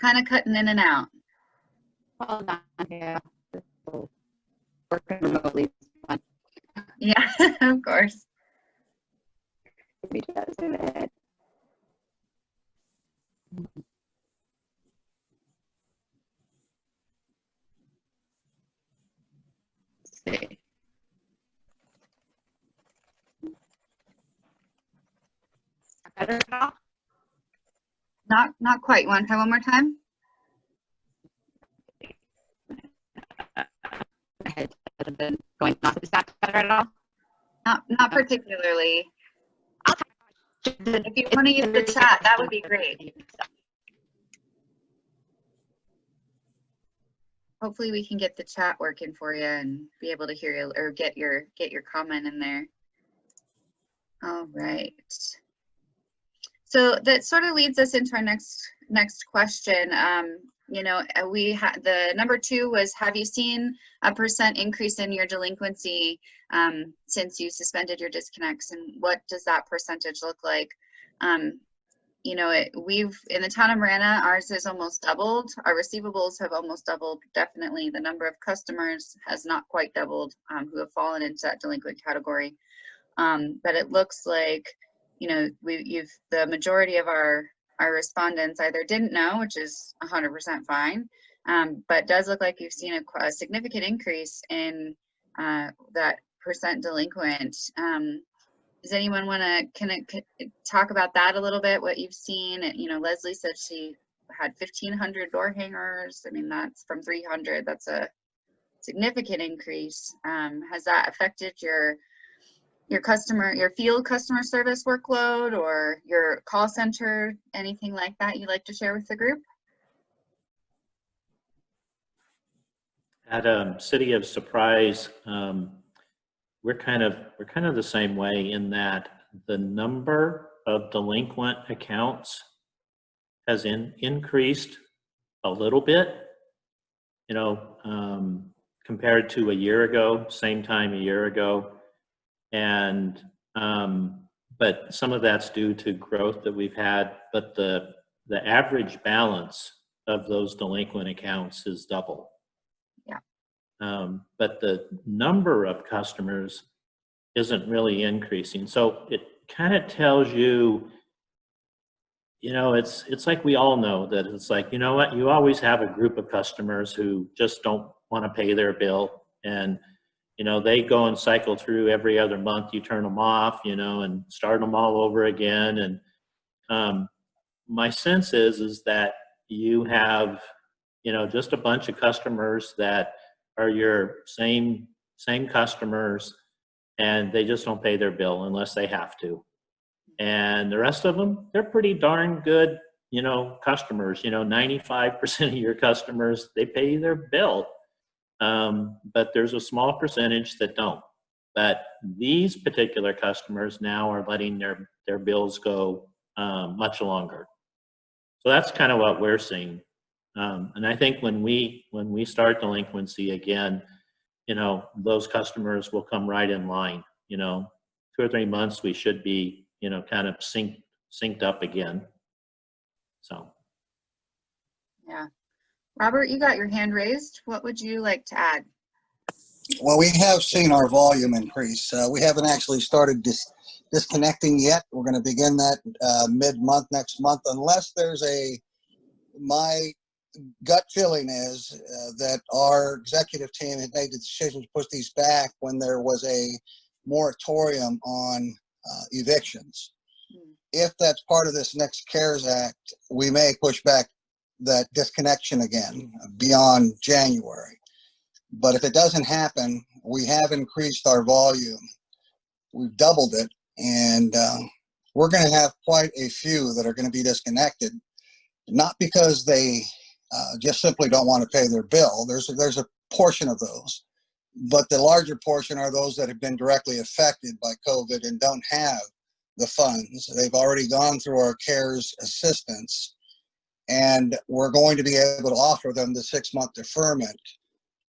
kind of cutting in and out. Hold on here. Working remotely. Yeah, of course. Maybe does it. Let's see. Better at all? Not quite. You want to try one more time? My head has been going off. Is that better at all? Not particularly. If you want to use the chat, that would be great. Hopefully we can get the chat working for you and be able to hear you or get your comment in there. All right. So that sort of leads us into our next question. You know, we had the number 2 was, have you seen a % increase in your delinquency since you suspended your disconnects, and what does that percentage look like? You know, we've in the town of Marana, ours has almost doubled. Our receivables have almost doubled. Definitely, the number of customers has not quite doubled who have fallen into that delinquent category. But it looks like, you know, the majority of our respondents either didn't know, which is 100% fine, but does look like you've seen a significant increase in that % delinquent. Does anyone want to talk about that a little bit, what you've seen? You know, Leslie said she had 1,500 door hangers. I mean, that's from 300. That's a significant increase. Has that affected your field customer service workload or your call center, anything like that you'd like to share with the group? At City of Surprise, we're kind of the same way in that the number of delinquent accounts has increased a little bit, you know, compared to a year ago, same time a year ago. And but some of that's due to growth that we've had, but the average balance of those delinquent accounts is double. Yeah. But the number of customers isn't really increasing. So it kind of tells you, you know, it's like we all know that it's like, you know what, you always have a group of customers who just don't want to pay their bill, and you know, they go and cycle through every other month. You turn them off, you know, and start them all over again. And my sense is that you have, you know, just a bunch of customers that are your same customers, and they just don't pay their bill unless they have to. And the rest of them, they're pretty darn good, you know, customers. You know, 95% of your customers, they pay their bill. But there's a small percentage that don't. But these particular customers now are letting their bills go much longer. So that's kind of what we're seeing. And I think when we start delinquency again, you know, those customers will come right in line. You know, 2 or 3 months we should be, you know, kind of synced up again. So. Yeah. Robert, you got your hand raised. What would you like to add? Well, we have seen our volume increase. We haven't actually started disconnecting yet. We're going to begin that mid-month next month, unless there's my gut feeling is that our executive team had made the decision to push these back when there was a moratorium on evictions. If that's part of this next CARES Act, we may push back that disconnection again beyond January. But if it doesn't happen, we have increased our volume. We've doubled it, and we're going to have quite a few that are going to be disconnected, not because they just simply don't want to pay their bill. There's a portion of those, but the larger portion are those that have been directly affected by COVID and don't have the funds. They've already gone through our CARES assistance, and we're going to be able to offer them the 6-month deferment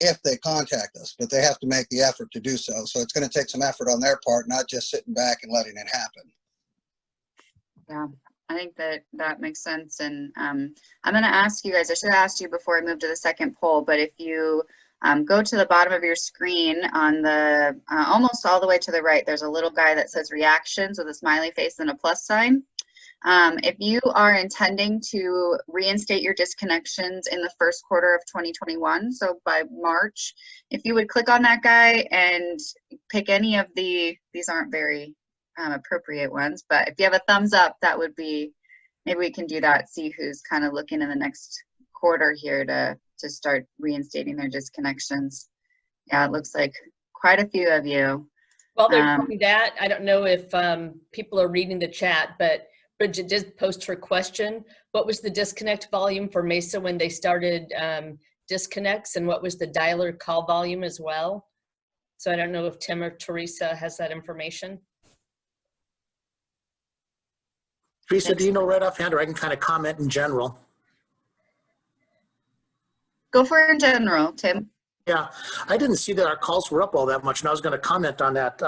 if they contact us, but they have to make the effort to do so. So it's going to take some effort on their part, not just sitting back and letting it happen. Yeah, I think that makes sense. And I'm going to ask you guys, I should have asked you before I moved to the second poll, but if you go to the bottom of your screen on the almost all the way to the right, there's a little guy that says reactions with a smiley face and a plus sign. If you are intending to reinstate your disconnections in the first quarter of 2021, so by March, if you would click on that guy and pick any of these aren't very appropriate ones, but if you have a thumbs up, that would be, maybe we can do that, see who's kind of looking in the next quarter here to start reinstating their disconnections. Yeah, it looks like quite a few of you. While they're doing that, I don't know if people are reading the chat, but Bridget did post her question. What was the disconnect volume for Mesa when they started disconnects, and what was the dialer call volume as well? So I don't know if Tim or Teresa has that information. Teresa, do you know right offhand, or I can kind of comment in general? Go for it in general, Tim. Yeah, I didn't see that our calls were up all that much, and I was going to comment on that.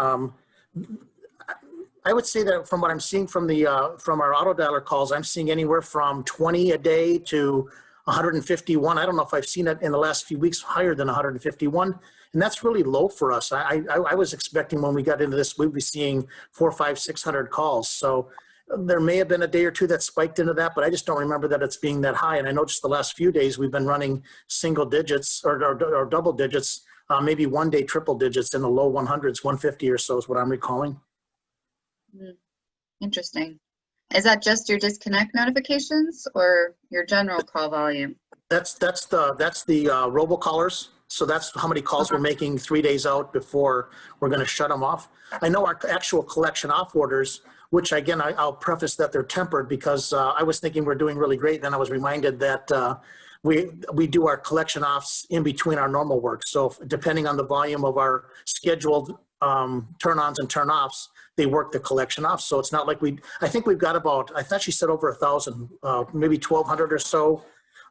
I would say that from what I'm seeing from the from our auto dialer calls, I'm seeing anywhere from 20 a day to 151. I don't know if I've seen it in the last few weeks higher than 151, and that's really low for us. I was expecting when we got into this, we'd be seeing 400, 500, 600 calls. So there may have been a day or two that spiked into that, but I just don't remember that it's being that high. And I know just the last few days we've been running single digits or double digits, maybe one day triple digits in the low 100s, 150 or so is what I'm recalling. Interesting. Is that just your disconnect notifications or your general call volume? That's the robocallers. So that's how many calls we're making 3 days out before we're going to shut them off. I know our actual collection off orders, which again, I'll preface that they're tempered because I was thinking we're doing really great. Then I was reminded that we do our collection offs in between our normal work. So depending on the volume of our scheduled turn-ons and turn-offs, they work the collection off. So it's not like I think we've got about, I thought she said over 1,000, maybe 1,200 or so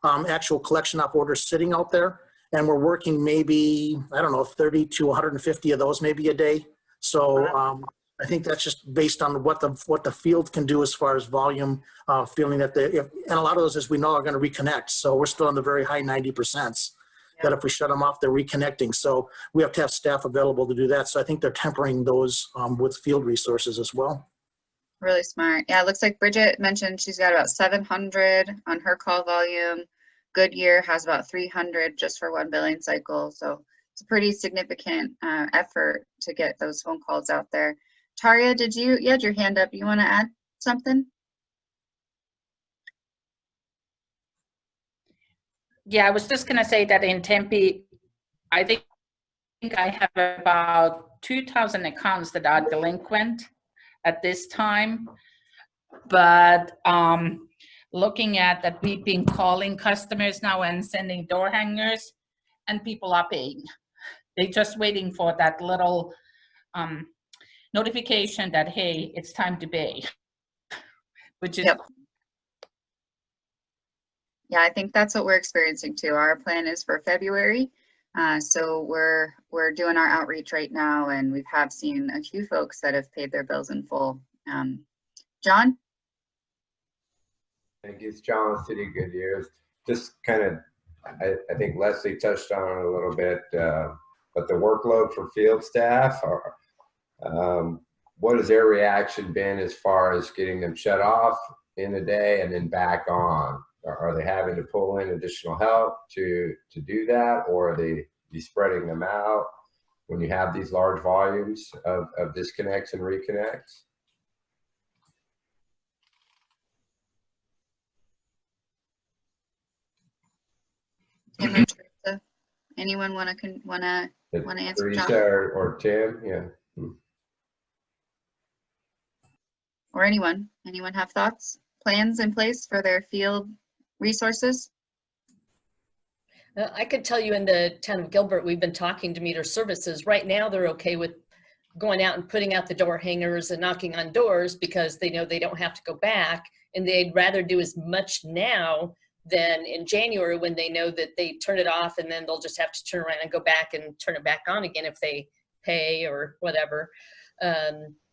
actual collection off orders sitting out there. And we're working maybe, I don't know, 30 to 150 of those maybe a day. So I think that's just based on what the field can do as far as volume, feeling that and a lot of those, as we know, are going to reconnect. So we're still in the very high 90%. That if we shut them off, they're reconnecting. So we have to have staff available to do that. So I think they're tempering those with field resources as well. Really smart. Yeah, it looks like Bridget mentioned she's got about 700 on her call volume. Goodyear has about 300 just for one billing cycle. So it's a pretty significant effort to get those phone calls out there. Taria, you had your hand up. You want to add something? Yeah, I was just going to say that in Tempe, I think I have about 2,000 accounts that are delinquent at this time. But looking at that, we've been calling customers now and sending door hangers, and people are paying. They're just waiting for that little notification that, hey, it's time to pay, which is. Yep. Yeah, I think that's what we're experiencing too. Our plan is for February. So we're doing our outreach right now, and we have seen a few folks that have paid their bills in full. John? Thank you. It's John with City Goodyear. Just kind of, I think Leslie touched on it a little bit, but the workload for field staff, what has their reaction been as far as getting them shut off in a day and then back on? Are they having to pull in additional help to do that, or are they spreading them out when you have these large volumes of disconnects and reconnects? Tim or Teresa? Anyone want to answer? Teresa John? or Tim? Yeah. Or anyone have thoughts, plans in place for their field resources? I could tell you in the town of Gilbert, we've been talking to Meter Services. Right now, they're okay with going out and putting out the door hangers and knocking on doors because they know they don't have to go back, and they'd rather do as much now than in January when they know that they turn it off and then they'll just have to turn around and go back and turn it back on again if they pay or whatever.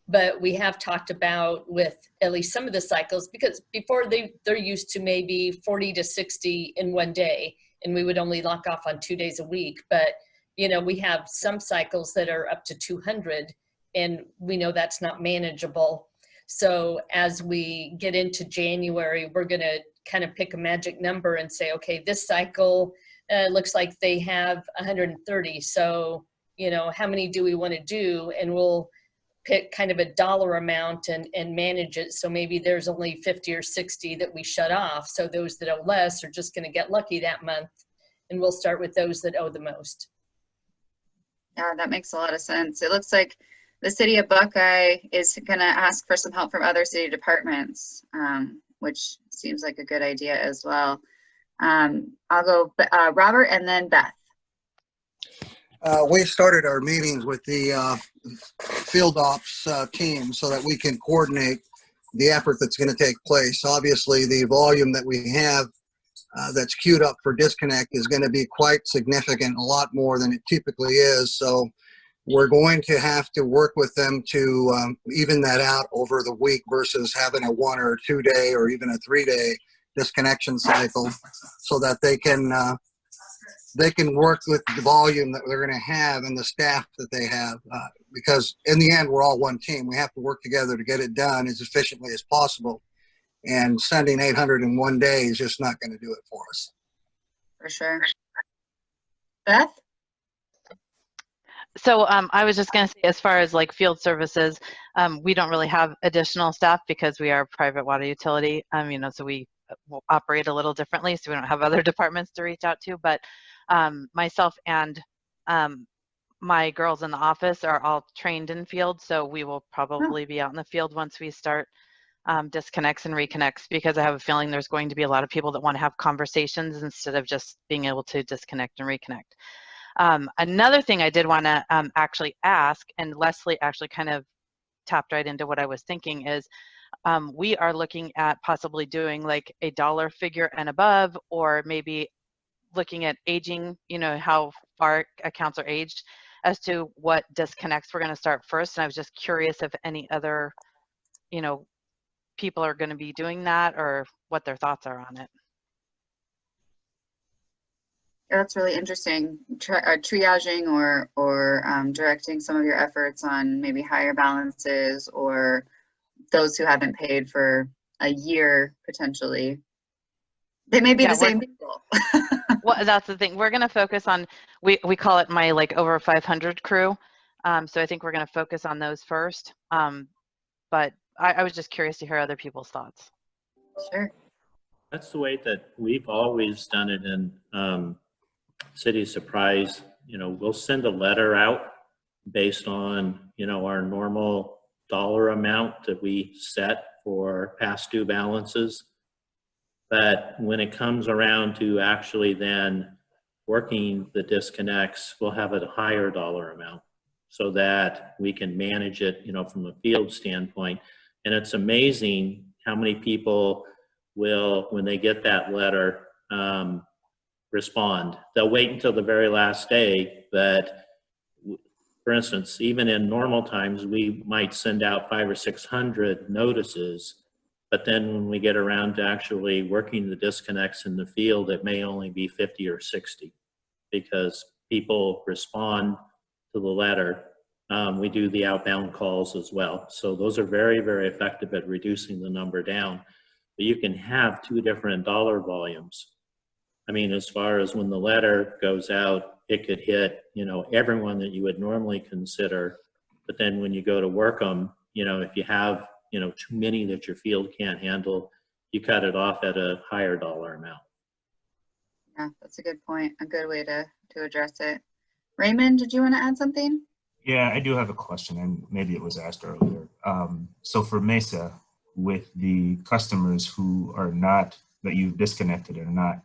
But we have talked about with at least some of the cycles, because before they're used to maybe 40 to 60 in one day, and we would only lock off on 2 days a week. But, you know, we have some cycles that are up to 200, and we know that's not manageable. So as we get into January, we're going to kind of pick a magic number and say, okay, this cycle looks like they have 130. So, you know, how many do we want to do? And we'll pick kind of a dollar amount and manage it. So maybe there's only 50 or 60 that we shut off. So those that owe less are just going to get lucky that month. And we'll start with those that owe the most. Yeah, that makes a lot of sense. It looks like the city of Buckeye is going to ask for some help from other city departments, which seems like a good idea as well. I'll go Robert and then Beth. We started our meetings with the field ops team so that we can coordinate the effort that's going to take place. Obviously, the volume that we have that's queued up for disconnect is going to be quite significant, a lot more than it typically is. So we're going to have to work with them to even that out over the week versus having a 1 or 2 day or even a 3 day disconnection cycle, so that they can work with the volume that they're going to have and the staff that they have, because in the end, we're all one team. We have to work together to get it done as efficiently as possible. And sending 800 in 1 day is just not going to do it for us. For sure. Beth? So I was just going to say, as far as like field services, we don't really have additional staff because we are a private water utility. You know, so we operate a little differently, so we don't have other departments to reach out to. But myself and my girls in the office are all trained in field, so we will probably be out in the field once we start disconnects and reconnects, because I have a feeling there's going to be a lot of people that want to have conversations instead of just being able to disconnect and reconnect. Another thing I did want to actually ask, and Leslie actually kind of tapped right into what I was thinking, is we are looking at possibly doing like a dollar figure and above, or maybe looking at aging, you know, how far accounts are aged, as to what disconnects we're going to start first. And I was just curious if any other, you know, people are going to be doing that, or what their thoughts are on it. That's really interesting. Triaging or directing some of your efforts on maybe higher balances or those who haven't paid for a year potentially. They may be the same people. Well, that's the thing. We're going to focus on, we call it my like over 500 crew. So I think we're going to focus on those first. But I was just curious to hear other people's thoughts. Sure. That's the way that we've always done it in City Surprise. You know, we'll send a letter out based on, you know, our normal dollar amount that we set for past due balances. But when it comes around to actually then working the disconnects, we'll have a higher dollar amount so that we can manage it, you know, from a field standpoint. And it's amazing how many people will, when they get that letter, respond. They'll wait until the very last day, but for instance, even in normal times, we might send out 500 or 600 notices, but then when we get around to actually working the disconnects in the field, it may only be 50 or 60 because people respond to the letter. We do the outbound calls as well. So those are very, very effective at reducing the number down. But you can have two different dollar volumes. I mean, as far as when the letter goes out, it could hit, you know, everyone that you would normally consider. But then when you go to work them, you know, if you have, you know, too many that your field can't handle, you cut it off at a higher dollar amount. Yeah, that's a good point. A good way to address it. Raymond, did you want to add something? Yeah, I do have a question, and maybe it was asked earlier. So for Mesa, with the customers who are not, that you've disconnected, are not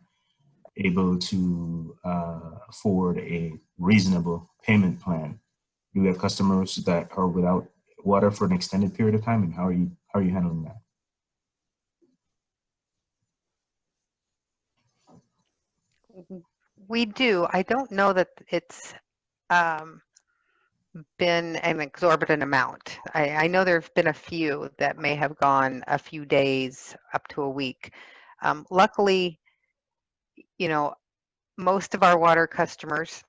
able to afford a reasonable payment plan, do you have customers that are without water for an extended period of time, and how are you handling that? We do. I don't know that it's been an exorbitant amount. I know there have been a few that may have gone a few days up to a week. Luckily, most of our water customers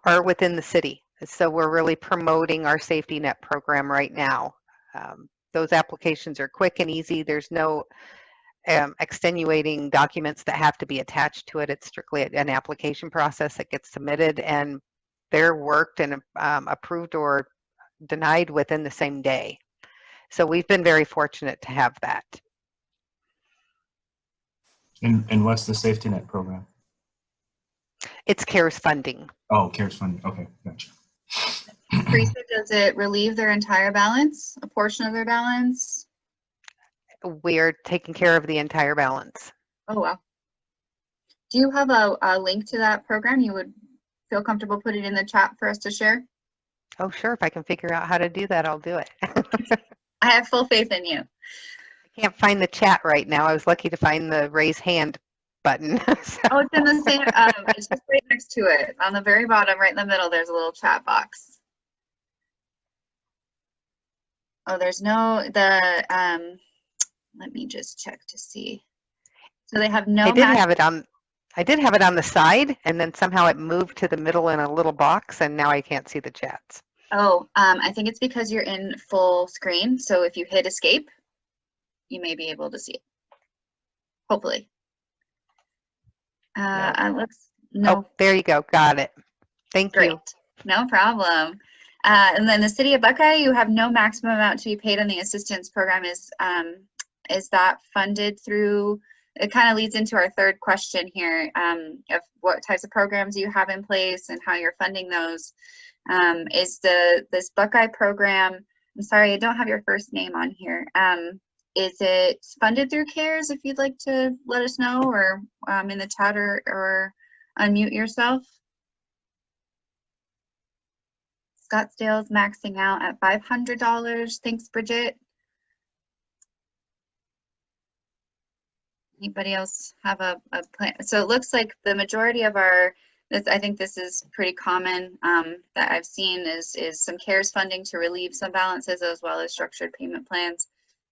are within the city. So we're really promoting our safety net program right now. Those applications are quick and easy. There's no extenuating documents that have to be attached to it. It's strictly an application process that gets submitted, and they're worked and approved or denied within the same day. So we've been very fortunate to have that. And what's the safety net program? It's CARES funding. Oh, CARES funding. Okay, gotcha. Teresa, does it relieve their entire balance, a portion of their balance? We are taking care of the entire balance. Oh, wow. Do you have a link to that program you would feel comfortable putting in the chat for us to share? Oh, sure. If I can figure out how to do that, I'll do it. I have full faith in you. I can't find the chat right now. I was lucky to find the raise hand button. So. Oh, it's in the same, it's just right next to it. On the very bottom, right in the middle, there's a little chat box. Oh, there's no, let me just check to see. So they have no. I did have it on the side, and then somehow it moved to the middle in a little box, and now I can't see the chats. Oh, I think it's because you're in full screen. So if you hit escape, you may be able to see it. Hopefully. It looks, no. Oh, there you go. Got it. Thank Great. you. No problem. And then the City of Buckeye, you have no maximum amount to be paid on the assistance program. Is that funded through, it kind of leads into our third question here, of what types of programs you have in place and how you're funding those. Is this Buckeye program, I'm sorry, I don't have your first name on here. Is it funded through CARES? If you'd like to let us know, or in the chat, or unmute yourself. Scottsdale's maxing out at $500. Thanks, Bridget. Anybody else have a plan? So it looks like the majority of our, I think this is pretty common that I've seen is some CARES funding to relieve some balances, as well as structured payment plans.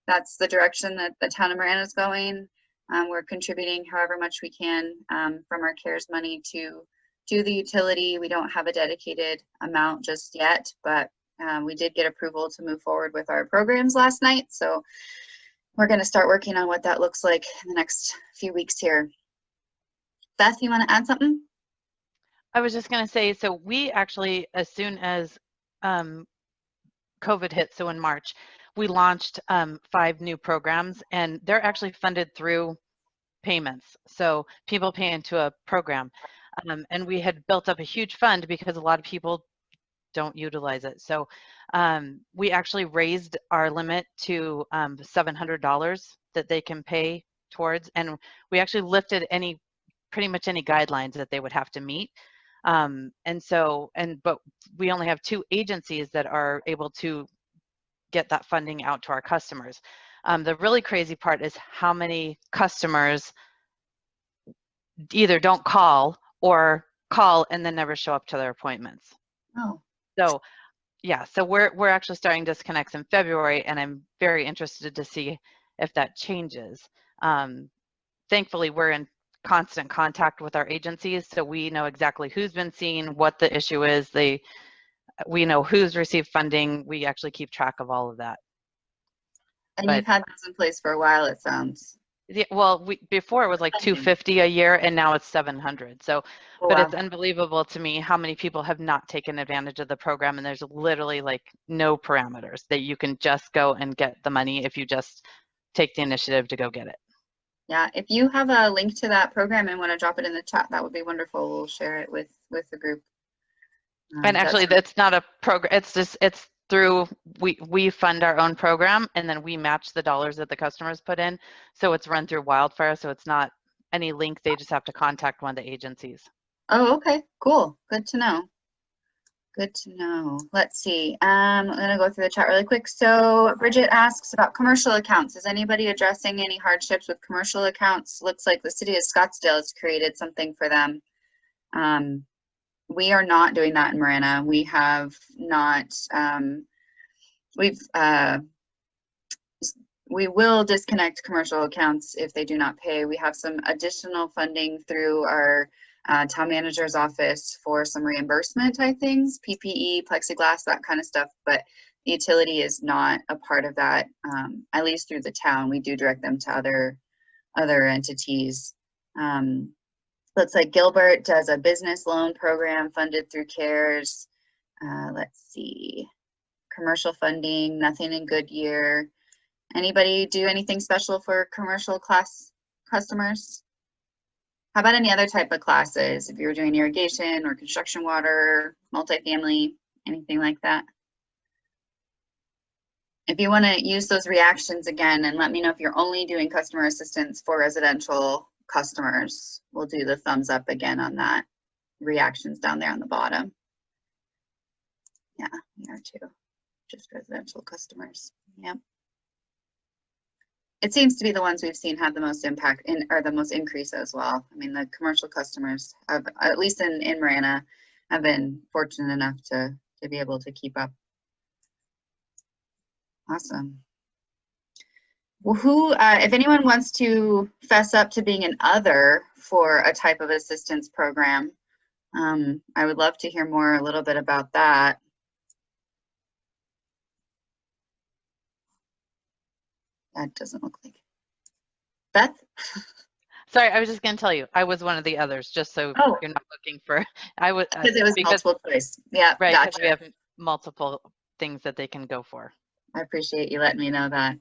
That's the direction that the town of Marana is going. We're contributing however much we can from our CARES money to do the utility. We don't have a dedicated amount just yet, but we did get approval to move forward with our programs last night. So we're going to start working on what that looks like in the next few weeks here. Beth, you want to add something? I was just going to say, so we actually, as soon as COVID hit, so in March, we launched 5 new programs, and they're actually funded through payments. So people pay into a program. And we had built up a huge fund because a lot of people don't utilize it. So we actually raised our limit to $700 that they can pay towards, and we actually lifted pretty much any guidelines that they would have to meet. But we only have 2 agencies that are able to get that funding out to our customers. The really crazy part is how many customers either don't call or call and then never show up to their appointments. Oh. So yeah, so we're actually starting disconnects in February, and I'm very interested to see if that changes. Thankfully, we're in constant contact with our agencies, so we know exactly who's been seen, what the issue is. We know who's received funding. We actually keep track of all of that. And you've had this in place for a while, it sounds. Yeah, well, before it was like $250 a year, and now it's $700. So, oh, but wow. It's unbelievable to me how many people have not taken advantage of the program, and there's literally like no parameters that you can just go and get the money if you just take the initiative to go get it. Yeah, if you have a link to that program and want to drop it in the chat, that would be wonderful. We'll share it with the group. And actually, that's not a program. It's through, we fund our own program, and then we match the dollars that the customers put in. So it's run through Wildfire, so it's not any link. They just have to contact one of the agencies. Oh, okay, cool. Good to know. Good to know. Let's see. I'm going to go through the chat really quick. So Bridget asks about commercial accounts. Is anybody addressing any hardships with commercial accounts? Looks like the city of Scottsdale has created something for them. we are not doing that in Marana. We have not, we will disconnect commercial accounts if they do not pay. We have some additional funding through our town manager's office for some reimbursement type things, PPE, plexiglass, that kind of stuff. But the utility is not a part of that, at least through the town. We do direct them to other entities. Looks like Gilbert does a business loan program funded through CARES. Let's see, commercial funding, nothing in Goodyear. Anybody do anything special for commercial class customers? How about any other type of classes? If you were doing irrigation or construction water, multifamily, anything like that? If you want to use those reactions again, and let me know if you're only doing customer assistance for residential customers, we'll do the thumbs up again on that. Reactions down there on the bottom. Yeah, we are too. Just residential customers. Yep. It seems to be the ones we've seen have the most impact or the most increase as well. I mean, the commercial customers, have, at least in Marana, have been fortunate enough to be able to keep up. Awesome. Well, who, if anyone wants to fess up to being an other for a type of assistance program, I would love to hear more a little bit about that. That doesn't look like it. Beth? Sorry, I was just going to tell you, I was one of the others, just so Oh. you're not looking for, I was. Because it was multiple choice. Yeah, Right, because gotcha. we have multiple things that they can go for. I appreciate you letting me know that.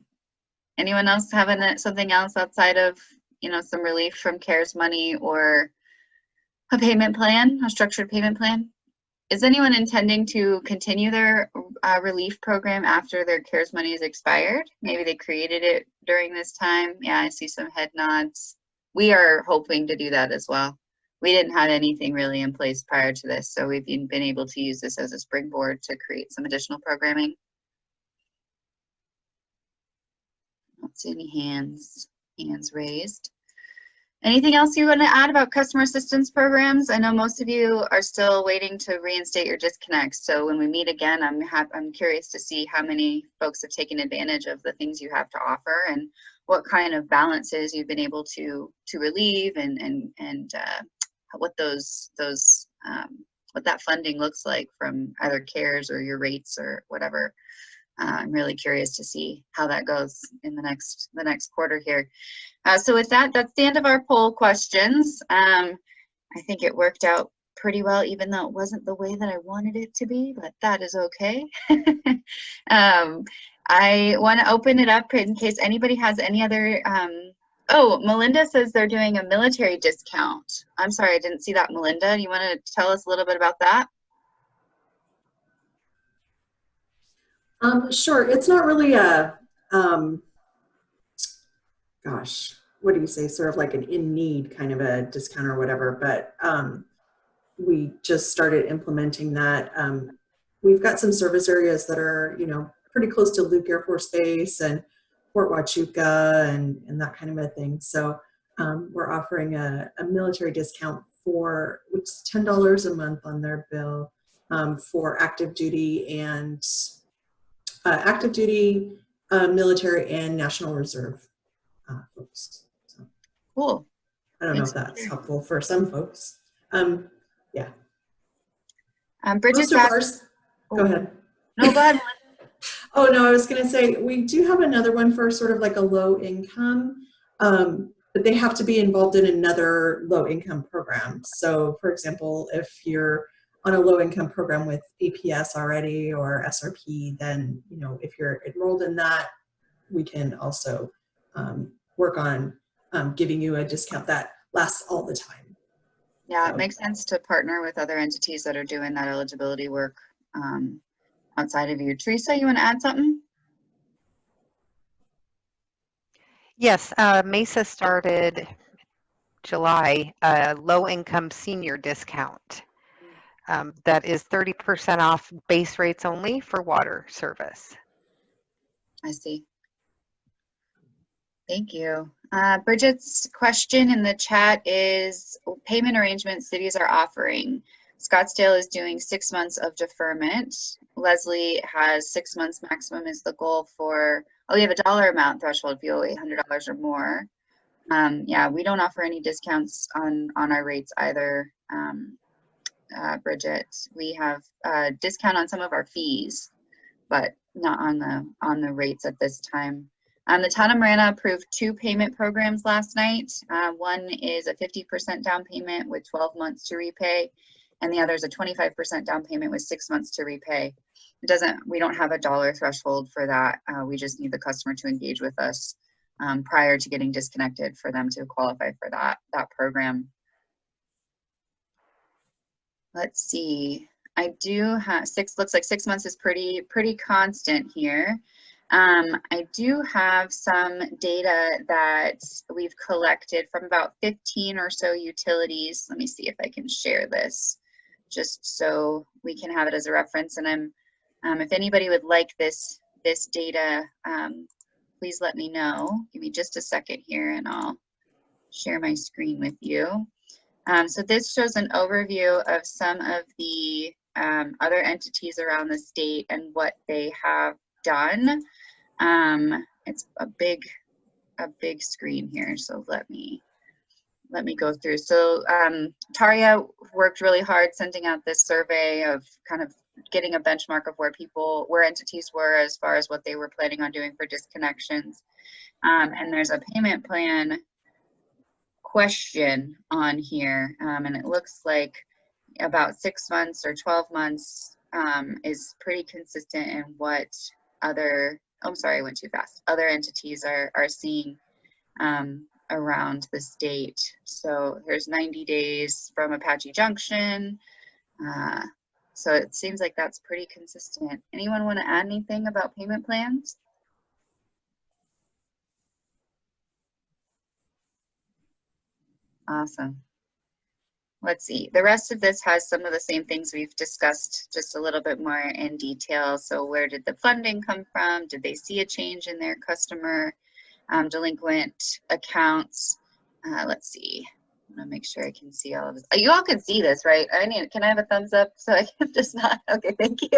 Anyone else having something else outside of, you know, some relief from CARES money or a payment plan, a structured payment plan? Is anyone intending to continue their relief program after their CARES money is expired? Maybe they created it during this time. Yeah, I see some head nods. We are hoping to do that as well. We didn't have anything really in place prior to this, so we've been able to use this as a springboard to create some additional programming. I don't see any hands raised. Anything else you want to add about customer assistance programs? I know most of you are still waiting to reinstate your disconnects. So when we meet again, I'm curious to see how many folks have taken advantage of the things you have to offer and what kind of balances you've been able to relieve and what what that funding looks like from either CARES or your rates or whatever. I'm really curious to see how that goes in the next quarter here. So with that, that's the end of our poll questions. I think it worked out pretty well, even though it wasn't the way that I wanted it to be, but that is okay. I want to open it up in case anybody has any other, oh, Melinda says they're doing a military discount. I'm sorry, I didn't see that, Melinda. You want to tell us a little bit about that? Sure. It's not really a, gosh, what do you say? Sort of like an in need kind of a discount or whatever, but we just started implementing that. We've got some service areas that are, you know, pretty close to Luke Air Force Base and Fort Huachuca and that kind of a thing. So we're offering a military discount for, which is $10 a month on their bill for active duty and military and National Reserve folks. So, cool. I don't know if that's helpful for some folks. Yeah. Bridget's asked, go ahead. No, go ahead. Oh no, I was going to say we do have another one for sort of like a low income, but they have to be involved in another low income program. So, for example, if you're on a low income program with APS already or SRP, then, you know, if you're enrolled in that, we can also work on giving you a discount that lasts all the time. Yeah, So, it makes sense to partner with other entities that are doing that eligibility work outside of you. Teresa, you want to add something? Yes, Mesa started July a low-income senior discount that is 30% off base rates only for water service. I see. Thank you. Bridget's question in the chat is payment arrangements cities are offering. Scottsdale is doing 6 months of deferment. Leslie has 6 months maximum is the goal for, oh, we have a dollar amount threshold if you owe $800 or more. Yeah, we don't offer any discounts on our rates either, Bridget. We have a discount on some of our fees, but not on the rates at this time. The town of Marana approved 2 payment programs last night. One is a 50% down payment with 12 months to repay, and the other is a 25% down payment with 6 months to repay. We don't have a dollar threshold for that. We just need the customer to engage with us prior to getting disconnected for them to qualify for that program. Let's see. I do have looks like 6 months is pretty constant here. I do have some data that we've collected from about 15 or so utilities. Let me see if I can share this just so we can have it as a reference. And if anybody would like this data, please let me know. Give me just a second here and I'll share my screen with you. So this shows an overview of some of the other entities around the state and what they have done. It's a big screen here, so let me go through. So Taria worked really hard sending out this survey of kind of getting a benchmark of where entities were as far as what they were planning on doing for disconnections. And there's a payment plan question on here, and it looks like about 6 months or 12 months is pretty consistent in what other, oh, sorry, I went too fast. Other entities are seeing around the state. So there's 90 days from Apache Junction. So it seems like that's pretty consistent. Anyone want to add anything about payment plans? Awesome. Let's see. The rest of this has some of the same things we've discussed, just a little bit more in detail. So where did the funding come from? Did they see a change in their customer delinquent accounts? Let's see. I'm gonna make sure I can see all of this. You all can see this, right? Can I have a thumbs up so I can just not? Okay, thank you.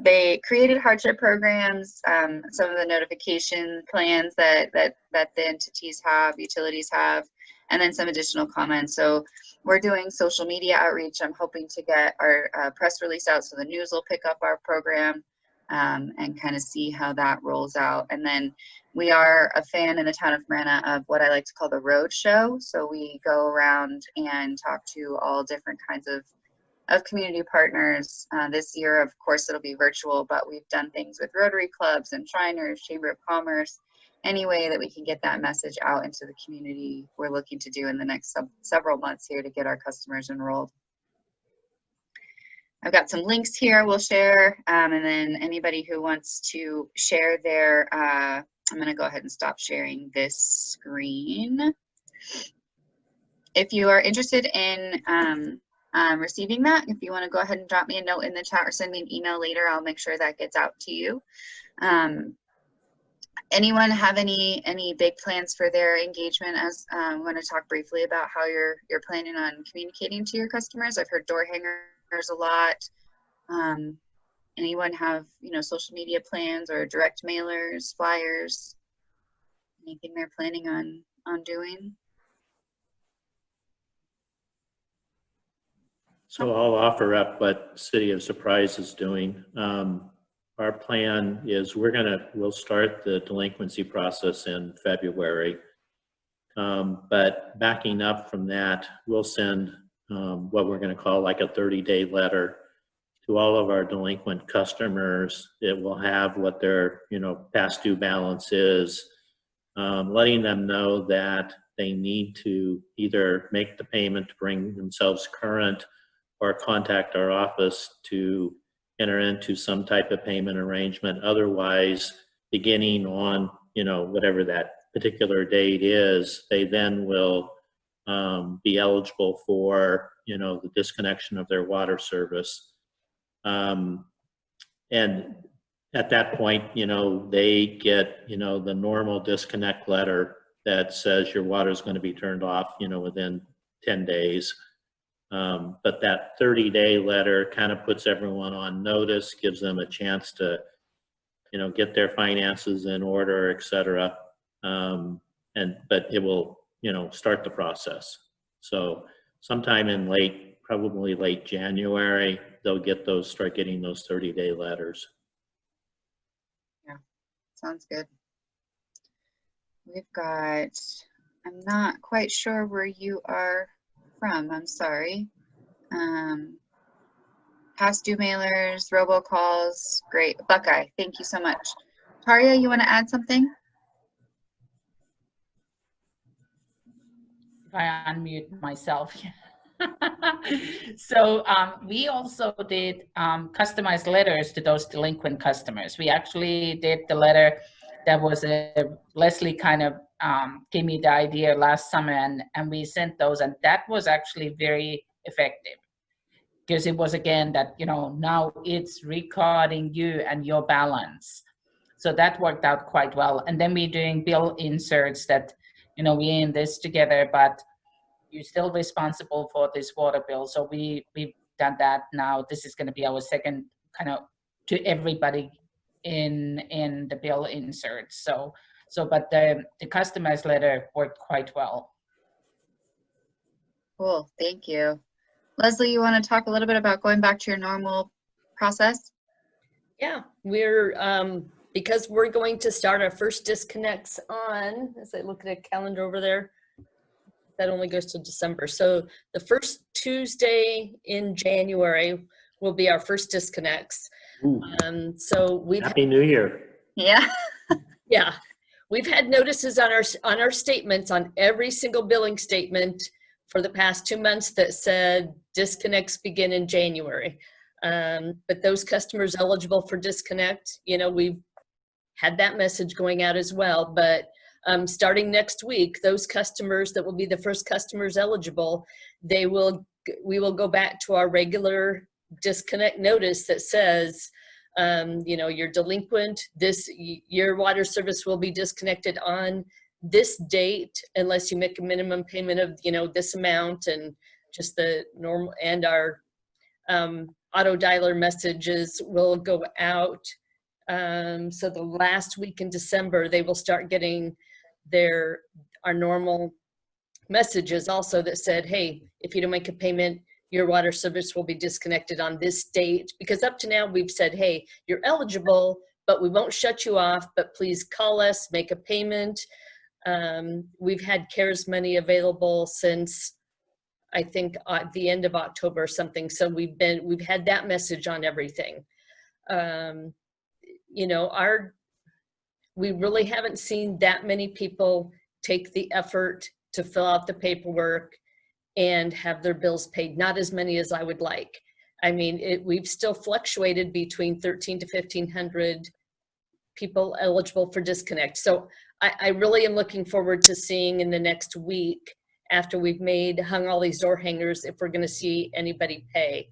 They created hardship programs, some of the notification plans that the entities have, utilities have, and then some additional comments. So we're doing social media outreach. I'm hoping to get our press release out so the news will pick up our program and kind of see how that rolls out. And then we are a fan in the town of Marana of what I like to call the road show. So we go around and talk to all different kinds of community partners. This year, of course, it'll be virtual, but we've done things with Rotary clubs and Shriners, Chamber of Commerce, any way that we can get that message out into the community. We're looking to do in the next several months here to get our customers enrolled. I've got some links here we'll share, and then anybody who wants to share their, I'm gonna go ahead and stop sharing this screen. If you are interested in receiving that, if you want to go ahead and drop me a note in the chat or send me an email later, I'll make sure that gets out to you. Anyone have any big plans for their engagement? As I'm going to talk briefly about how you're planning on communicating to your customers. I've heard door hangers a lot. Anyone have social media plans or direct mailers, flyers, anything they're planning on doing? So I'll offer up what City of Surprise is doing. Our plan is we'll start the delinquency process in February. But backing up from that, we'll send what we're going to call like a 30-day letter to all of our delinquent customers. It will have what their past due balance is, letting them know that they need to either make the payment to bring themselves current or contact our office to enter into some type of payment arrangement. Otherwise, beginning on whatever that particular date is, they then will be eligible for the disconnection of their water service. And at that point, they get the normal disconnect letter that says your water is going to be turned off within 10 days. But that 30-day letter kind of puts everyone on notice, gives them a chance to, get their finances in order, et cetera. But it will, start the process. So sometime in probably late January, they'll start getting those 30-day letters. Yeah, sounds good. We've got, I'm not quite sure where you are from, I'm sorry. Past due mailers, robocalls, great. Buckeye, thank you so much. Taria, you want to add something? If I unmute myself. So we also did customized letters to those delinquent customers. We actually did the letter that was Leslie kind of gave me the idea last summer, and we sent those, and that was actually very effective. Because it was, again, that, now it's recording you and your balance. So that worked out quite well. And then we're doing bill inserts that, we're in this together, but you're still responsible for this water bill. So we've done that now. This is going to be our second kind of to everybody in the bill inserts. But the customized letter worked quite well. Cool, thank you. Leslie, you want to talk a little bit about going back to your normal process? Yeah, we're, because we're going to start our first disconnects on, as I look at a calendar over there, that only goes to December. So the first Tuesday in January will be our first disconnects. So we've Happy New Year. Yeah. Yeah, we've had notices on our statements, on every single billing statement for the past 2 months that said disconnects begin in January. But those customers eligible for disconnect, we've had that message going out as well. But starting next week, those customers that will be the first customers eligible, we will go back to our regular disconnect notice that says, you're delinquent. Your water service will be disconnected on this date unless you make a minimum payment of this amount, and just the normal, and our auto dialer messages will go out. So the last week in December, they will start getting our normal messages also that said, hey, if you don't make a payment, your water service will be disconnected on this date. Because up to now we've said, hey, you're eligible, but we won't shut you off, but please call us, make a payment. We've had CARES money available since, I think, the end of October or something. So we've had that message on everything. We really haven't seen that many people take the effort to fill out the paperwork and have their bills paid. Not as many as I would like. I mean, we've still fluctuated between 1,300 to 1,500 people eligible for disconnect. So I really am looking forward to seeing in the next week, after we've hung all these door hangers, if we're going to see anybody pay.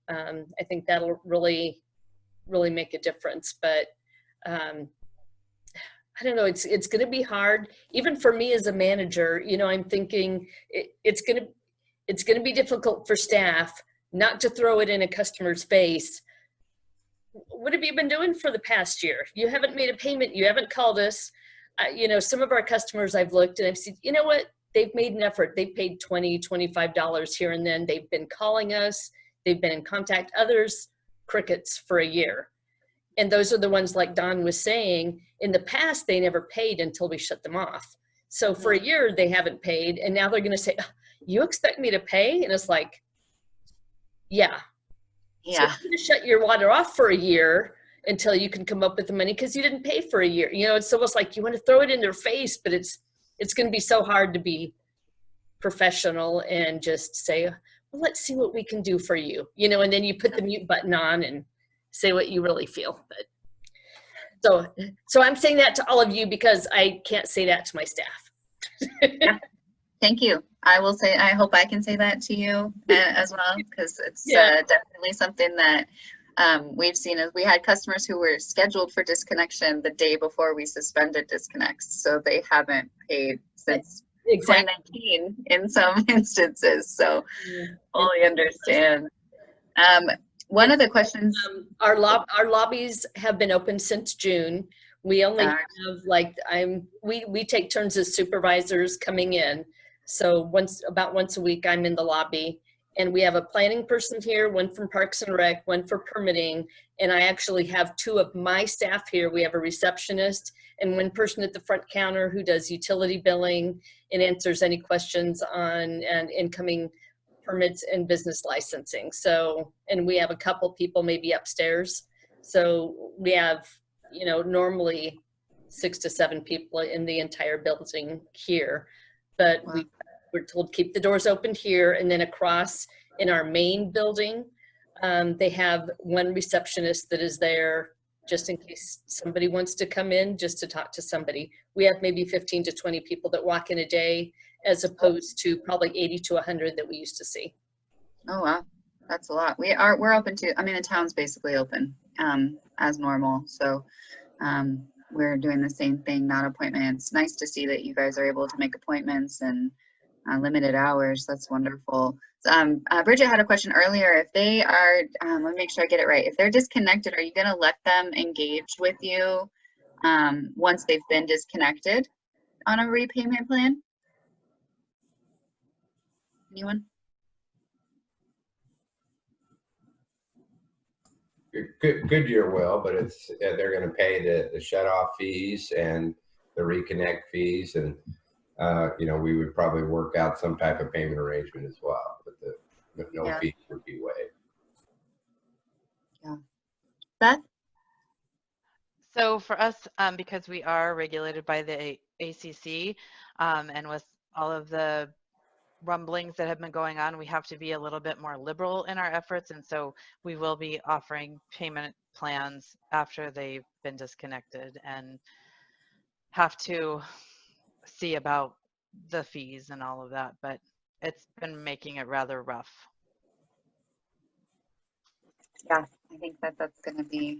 I think that'll really, really make a difference. But I don't know, it's going to be hard, even for me as a manager. I'm thinking it's going to be difficult for staff not to throw it in a customer's face. What have you been doing for the past year? You haven't made a payment. You haven't called us. Some of our customers I've looked and I've seen, you know what? They've made an effort. They've paid $20, $25 here and then. They've been calling us. They've been in contact. Others, crickets for a year. And those are the ones, like Don was saying, in the past, they never paid until we shut them off. So for a year, they haven't paid. And now they're going to say, you expect me to pay? And it's like, yeah. So you're going to shut your water off for a year until you can come up with the money because you didn't pay for a year. It's almost like you want to throw it in their face, but it's going to be so hard to be professional and just say, well, let's see what we can do for you. And then you put the mute button on and say what you really feel. But so I'm saying that to all of you because I can't say that to my staff. Yeah. Thank you. I will say, I hope I can say that to you as well, because it's definitely something that we've seen. As we had customers who were scheduled for disconnection the day before we suspended disconnects, so they haven't paid since Exactly. 2019 in some instances. So fully understand. One of the questions. Our lobbies have been open since June. We only have we take turns as supervisors coming in. So about once a week, I'm in the lobby, and we have a planning person here, one from Parks and Rec, one for permitting, and I actually have 2 of my staff here. We have a receptionist and one person at the front counter who does utility billing and answers any questions on incoming permits and business licensing. So, and we have a couple people maybe upstairs. So we have, you know, normally 6 to 7 people in the entire building here, but we're told keep the doors open here, and then across in our main building, they have one receptionist that is there just in case somebody wants to come in just to talk to somebody. We have maybe 15 to 20 people that walk in a day, as opposed to probably 80 to 100 that we used to see. Oh wow, that's a lot. We're open to. I mean, the town's basically open as normal. So we're doing the same thing, not appointments. Nice to see that you guys are able to make appointments and limited hours. That's wonderful. Bridget had a question earlier. If they are, let me make sure I get it right. If they're disconnected, are you going to let them engage with you once they've been disconnected on a repayment plan? Anyone? Goodyear will, but it's they're going to pay the shut-off fees and the reconnect fees, and you know, we would probably work out some type of payment arrangement as well, but no fees would be waived. Yeah. Beth? So for us, because we are regulated by the ACC, and with all of the rumblings that have been going on, we have to be a little bit more liberal in our efforts, and so we will be offering payment plans after they've been disconnected and have to see about the fees and all of that, but it's been making it rather rough. Yeah, I think that's going to be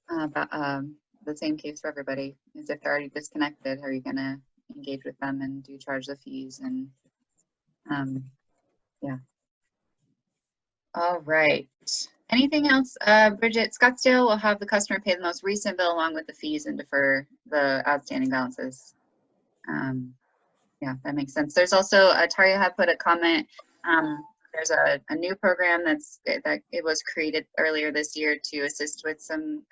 the same case for everybody. Is if they're already disconnected, are you going to engage with them and do charge the fees? And yeah. All right. Anything else? Bridget, Scottsdale will have the customer pay the most recent bill along with the fees and defer the outstanding balances. Yeah, that makes sense. There's also, Taria had put a comment. There's a new program that it was created earlier this year to assist with some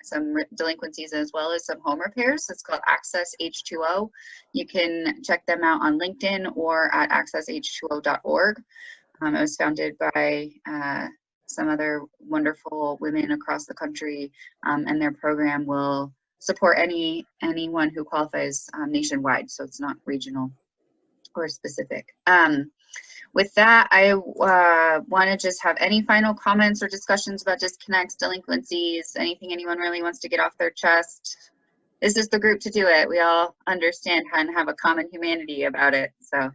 delinquencies as well as some home repairs. It's called Access H2O. You can check them out on LinkedIn or at accessh2o.org. It was founded by some other wonderful women across the country, and their program will support anyone who qualifies nationwide, so it's not regional or specific. With that, I want to just have any final comments or discussions about disconnects, delinquencies, anything anyone really wants to get off their chest. This is the group to do it. We all understand and have a common humanity about it. So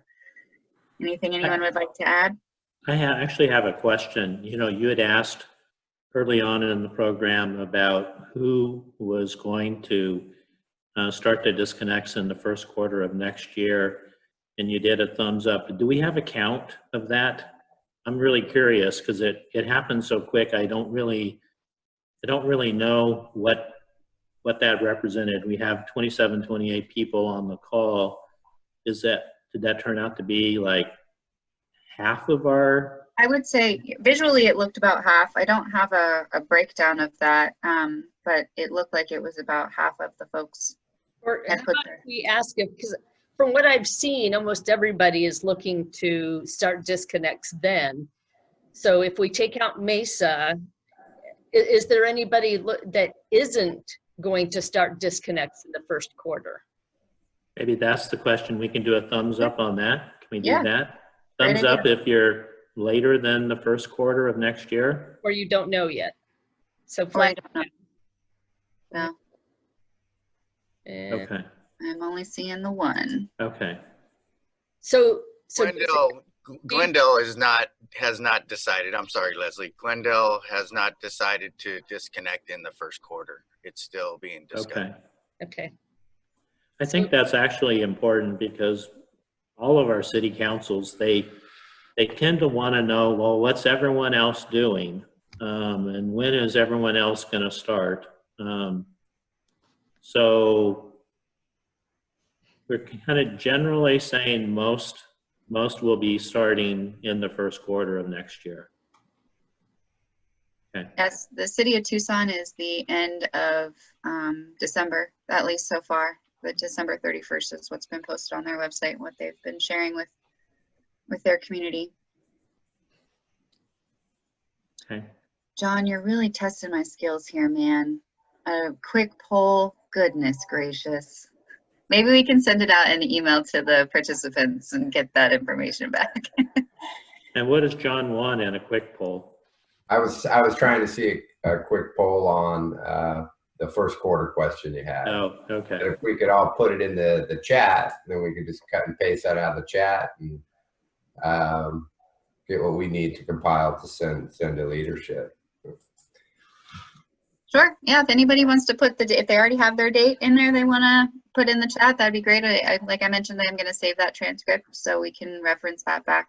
anything anyone would like to add? I actually have a question. You know, you had asked early on in the program about who was going to start the disconnects in the first quarter of next year, and you did a thumbs up. Do we have a count of that? I'm really curious because it happened so quick. I don't really know what that represented. We have 27, 28 people on the call. Did that turn out to be like half of our? I would say visually it looked about half. I don't have a breakdown of that, but it looked like it was about half of the folks. Or how about we ask if, because from what I've seen, almost everybody is looking to start disconnects then. So if we take out Mesa, is there anybody that isn't going to start disconnects in the first quarter? Maybe that's the question. We can do a thumbs up on that. Can we do that? Thumbs Great up idea. if you're later than the first quarter of next year? Or you don't know yet. So Or I flat. don't know. No, Okay. I'm only seeing the one. Okay. So Glendale has not decided. I'm sorry, Leslie. Glendale has not decided to disconnect in the first quarter. It's still being discussed. Okay. Okay. I think that's actually important because all of our city councils, they tend to want to know, well, what's everyone else doing? And when is everyone else going to start? So we're kind of generally saying most will be starting in the first quarter of next year. Okay. Yes, the city of Tucson is the end of December, at least so far. But December 31st is what's been posted on their website, what they've been sharing with their community. Okay. John, you're really testing my skills here, man. A quick poll, goodness gracious. Maybe we can send it out in an email to the participants and get that information back. And what does John want in a quick poll? I was trying to see a quick poll on the first quarter question you had. Oh, okay. And if we could all put it in the chat, then we could just cut and paste that out of the chat and get what we need to compile to send to leadership. Sure. Yeah. If anybody wants to put if they already have their date in there, they want to put in the chat, that'd be great. Like I mentioned, I'm going to save that transcript so we can reference that back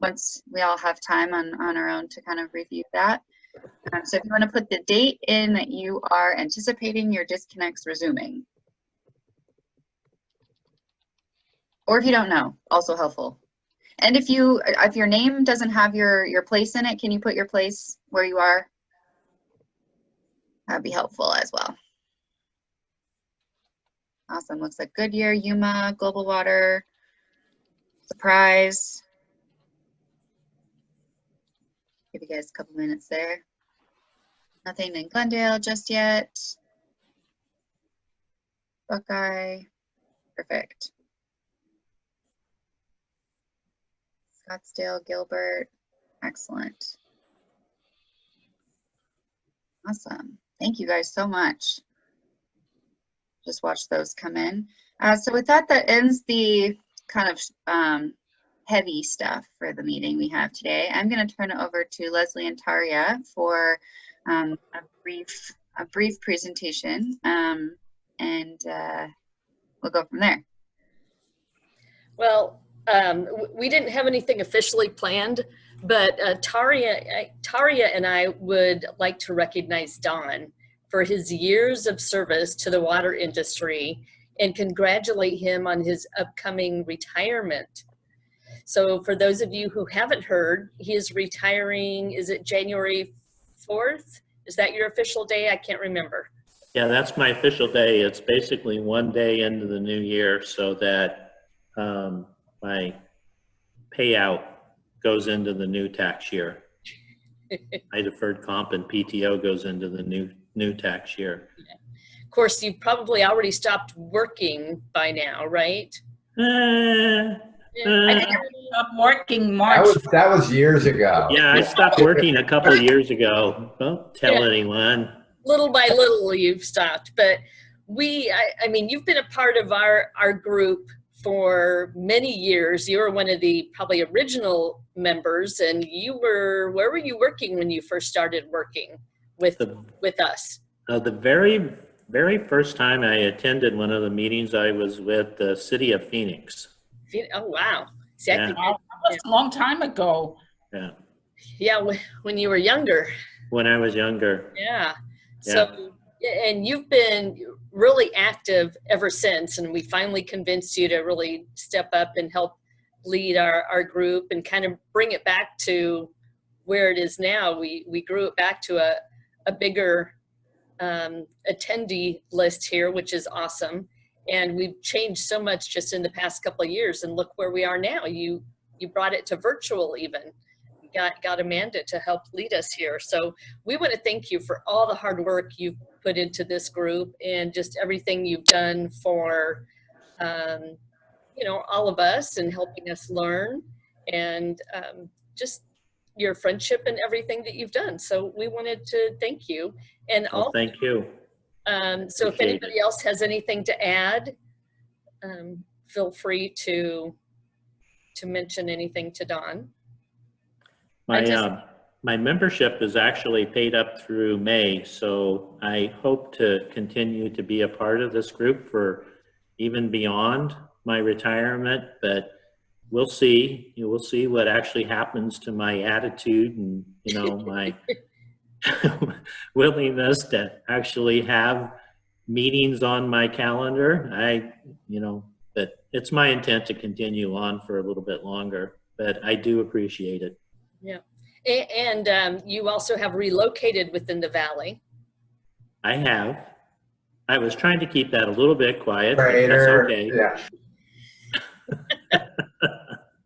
once we all have time on our own to kind of review that. So if you want to put the date in that you are anticipating your disconnects resuming. Or if you don't know, also helpful. And if your name doesn't have your place in it, can you put your place where you are? That'd be helpful as well. Awesome. Looks like Goodyear, Yuma, Global Water, Surprise. Give you guys a couple minutes there. Nothing in Glendale just yet. Buckeye. Perfect. Scottsdale, Gilbert. Excellent. Awesome. Thank you guys so much. Just watch those come in. So with that, that ends the kind of heavy stuff for the meeting we have today. I'm going to turn it over to Leslie and Taria for a brief presentation, and we'll go from there. Well, we didn't have anything officially planned, but Taria and I would like to recognize Don for his years of service to the water industry and congratulate him on his upcoming retirement. So for those of you who haven't heard, he is retiring, is it January 4th? Is that your official day? I can't remember. Yeah, that's my official day. It's basically one day into the new year so that my payout goes into the new tax year. My deferred comp and PTO goes into the new tax year. Of course, you've probably already stopped working by now, right? I think I stopped working March. That was years ago. Yeah, I stopped working a couple of years ago. Don't tell anyone. Little by little, you've stopped. But I mean, you've been a part of our group for many years. You were one of the probably original members, and where were you working when you first started working with us? The very first time I attended one of the meetings, I was with the city of Phoenix. Oh, wow. Yeah. That was a long time ago. Yeah. Yeah, when you were younger. When I was younger. Yeah. Yeah. So, and you've been really active ever since, and we finally convinced you to really step up and help lead our group and kind of bring it back to where it is now. We grew it back to a bigger attendee list here, which is awesome. And we've changed so much just in the past couple of years, and look where we are now. You brought it to virtual even. Got Amanda to help lead us here. So we want to thank you for all the hard work you've put into this group and just everything you've done for all of us and helping us learn, and just your friendship and everything that you've done. So we wanted to thank you. And Well, thank you. So if anybody else has anything to add, feel free to mention anything to Don. My membership is actually paid up through May, so I hope to continue to be a part of this group for even beyond my retirement. But we'll see. You will see what actually happens to my attitude and, you know, my willingness to actually have meetings on my calendar. But it's my intent to continue on for a little bit longer, but I do appreciate it. Yeah. And you also have relocated within the Valley. I have. I was trying to keep that a little bit quiet, but that's okay. Yeah.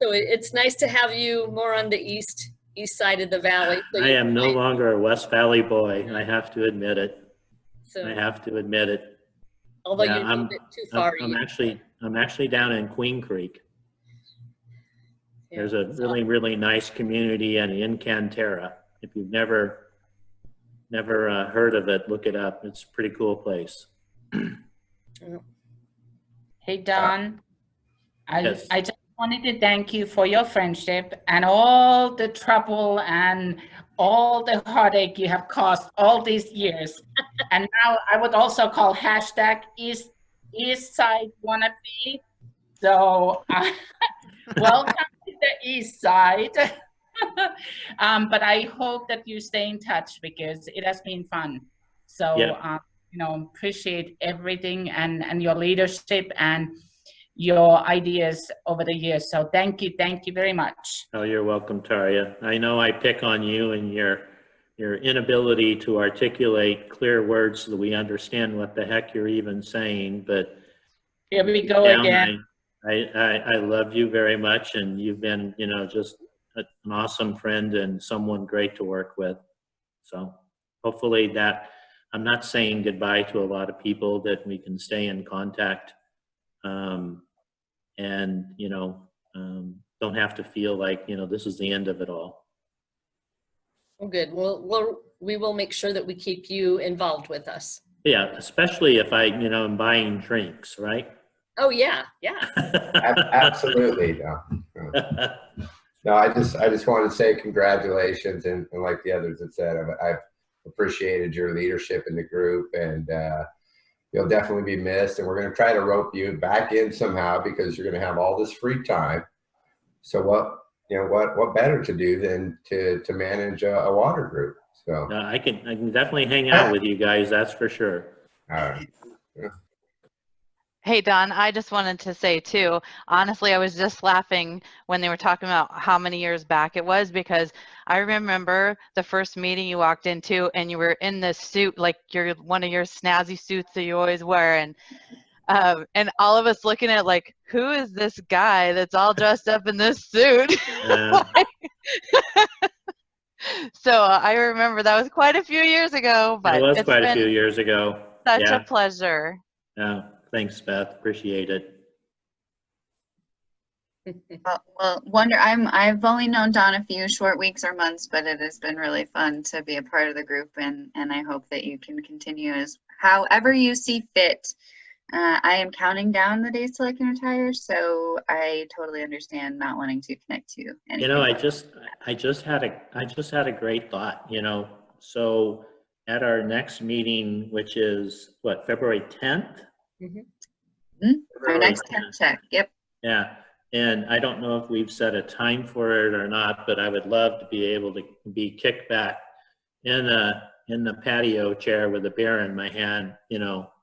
So it's nice to have you more on the east side of the Valley. So I am no longer a West Valley boy. I have to admit it. So, I have to admit it. although Yeah, you're a bit too far east. I'm actually down in Queen Creek. Yeah. There's a really, really nice community in Cantera. If you've never heard of it, look it up. It's a pretty cool place. Hey, Don, Yes. I just wanted to thank you for your friendship and all the trouble and all the heartache you have caused all these years. And now I would also call hashtag East Side Wannabe. So welcome to the East Side. But I hope that you stay in touch because it has been fun. So, Yeah. Appreciate everything and your leadership and your ideas over the years. So thank you very much. Oh, you're welcome, Taria. I know I pick on you and your inability to articulate clear words so that we understand what the heck you're even saying, but Here we go again. I love you very much, and you've been, just an awesome friend and someone great to work with. So hopefully that, I'm not saying goodbye to a lot of people, that we can stay in contact, and don't have to feel like this is the end of it all. Well, good. We will make sure that we keep you involved with us. Yeah, especially if I am buying drinks, right? Oh yeah. Absolutely. No, I just wanted to say congratulations, and like the others have said, I've appreciated your leadership in the group, and you'll definitely be missed. And we're going to try to rope you back in somehow because you're going to have all this free time. So what better to do than to manage a water group? So I can definitely hang out with you guys. That's for sure. all right. Hey, Don, I just wanted to say too, honestly, I was just laughing when they were talking about how many years back it was, because I remember the first meeting you walked into and you were in this suit, like one of your snazzy suits that you always wear. And all of us looking at like, who is this guy that's all dressed up in this suit? So I remember that was quite a few years ago, but It was it's quite a been few years ago. such Yeah. a pleasure. Yeah. Thanks, Beth. Appreciate it. Well, I've only known Don a few short weeks or months, but it has been really fun to be a part of the group, and I hope that you can continue as however you see fit. I am counting down the days till I can retire, so I totally understand not wanting to connect to anything. I just had a great thought, so at our next meeting, which is what, February 10th? Our next 10 check. Yep. Yeah. And I don't know if we've set a time for it or not, but I would love to be able to be kicked back in the patio chair with a beer in my hand,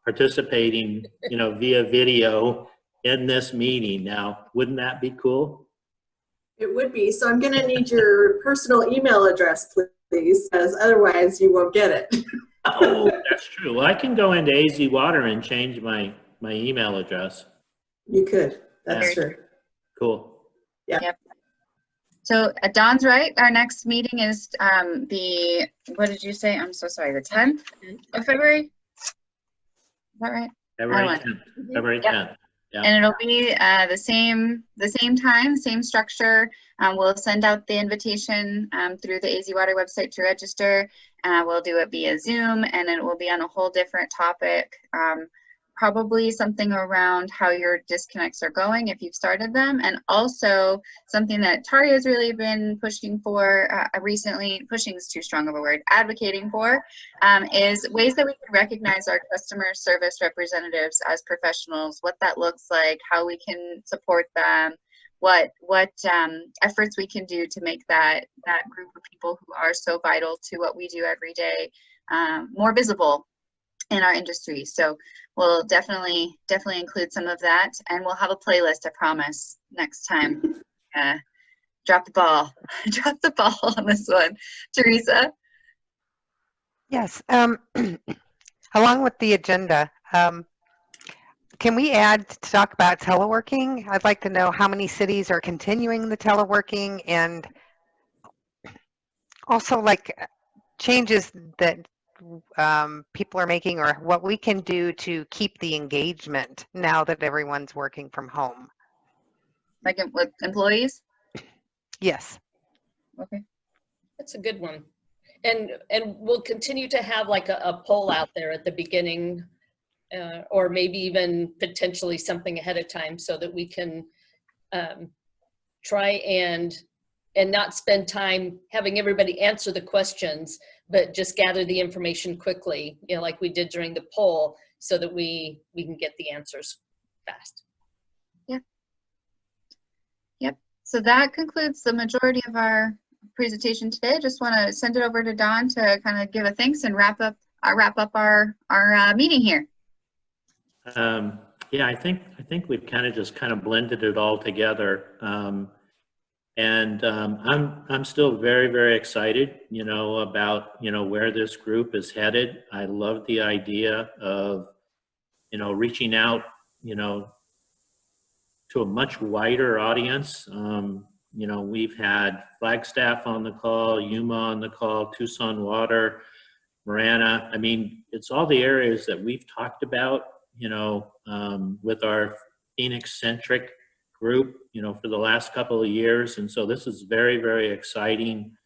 participating, via video in this meeting. Now, wouldn't that be cool? It would be. So I'm going to need your personal email address, please, because otherwise you won't get it. Oh, that's true. Well, I can go into AZ Water and change my email address. You could. That's Yeah. true. Cool. Yeah. Yep. So Don's right. Our next meeting is what did you say? I'm so sorry. The 10th of February? Is that right? February I 10th. February Yep. 10th. Yeah. And it'll be the same time, same structure. We'll send out the invitation through the AZ Water website to register. We'll do it via Zoom, and it will be on a whole different topic. Probably something around how your disconnects are going if you've started them, and also something that Taria has really been pushing for recently, pushing is too strong of a word, advocating for, is ways that we can recognize our customer service representatives as professionals, what that looks like, how we can support them, what efforts we can do to make that group of people who are so vital to what we do every day more visible in our industry. So we'll definitely include some of that, and we'll have a playlist, I promise, next time. Drop the ball on this one. Teresa? Yes, along with the agenda, can we add to talk about teleworking? I'd like to know how many cities are continuing the teleworking, and also like changes that people are making, or what we can do to keep the engagement now that everyone's working from home. Like with employees? Yes. Okay. That's a good one. And we'll continue to have like a poll out there at the beginning, or maybe even potentially something ahead of time, so that we can try and not spend time having everybody answer the questions, but just gather the information quickly, you know, like we did during the poll, so that we can get the answers fast. Yep. So that concludes the majority of our presentation today. Just want to send it over to Don to kind of give a thanks and wrap up our meeting here. Yeah, I think we've kind of blended it all together. I'm still very, very excited, you know, about, you know, where this group is headed. I love the idea of, you know, reaching out, you know, to a much wider audience. You know, we've had Flagstaff on the call, Yuma on the call, Tucson Water, Marana. I mean, it's all the areas that we've talked about, you know, with our Phoenix-centric group, you know, for the last couple of years. And so this is very, very exciting.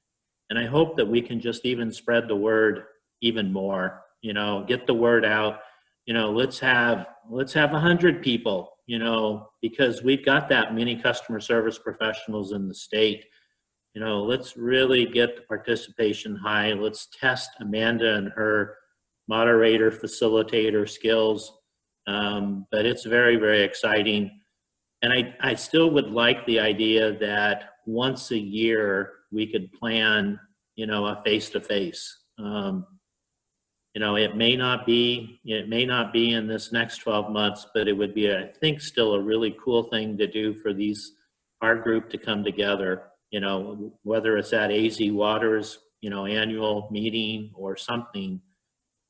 And I hope that we can just even spread the word even more, you know, get the word out. You know, let's have 100 people, you know, because we've got that many customer service professionals in the state. You know, let's really get the participation high. Let's test Amanda and her moderator, facilitator skills. But it's very, very exciting. And I still would like the idea that once a year we could plan, you know, a face-to-face. You know, it may not be in this next 12 months, but it would be, I think, still a really cool thing to do for our group to come together, you know, whether it's at AZ Water's, you know, annual meeting or something.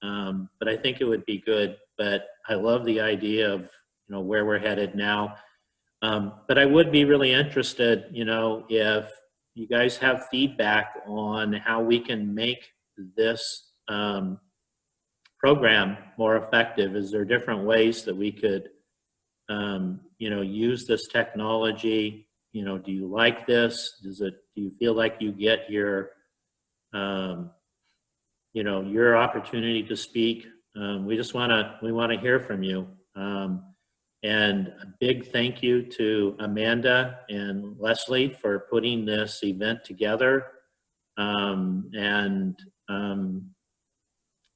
But I think it would be good. But I love the idea of, you know, where we're headed now. But I would be really interested, you know, if you guys have feedback on how we can make this program more effective. Is there different ways that we could, you know, use this technology? You know, do you like this? Do you feel like you get your, you know, your opportunity to speak? We want to hear from you. And a big thank you to Amanda and Leslie for putting this event together.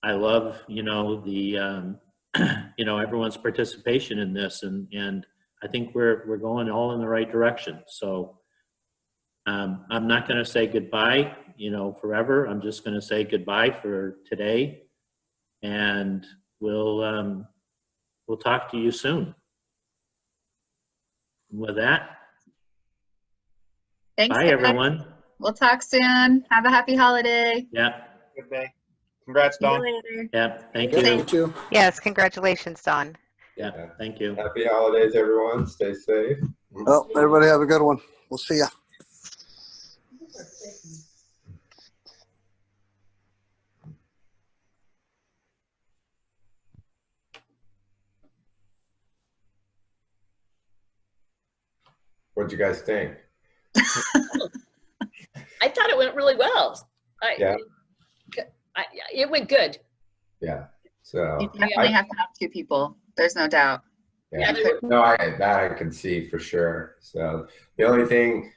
I love, you know, the, you know, everyone's participation in this, and I think we're going all in the right direction. So I'm not going to say goodbye, you know, forever. I'm just going to say goodbye for today, and we'll talk to you soon. With that, Thanks, bye, guys. everyone. We'll talk soon. Have a happy holiday. Yeah. Good day. Congrats, See you Don. later. Yeah. Thank Thanks. you. Yes, congratulations, Don. Yeah. Thank you. Happy holidays, everyone. Stay safe. Well, everybody have a good one. We'll see ya. What'd you guys think? I thought it went really well. Yeah. It went good. Yeah. So You definitely have to have two people. There's no doubt. yeah. No, I can see for sure. So the only thing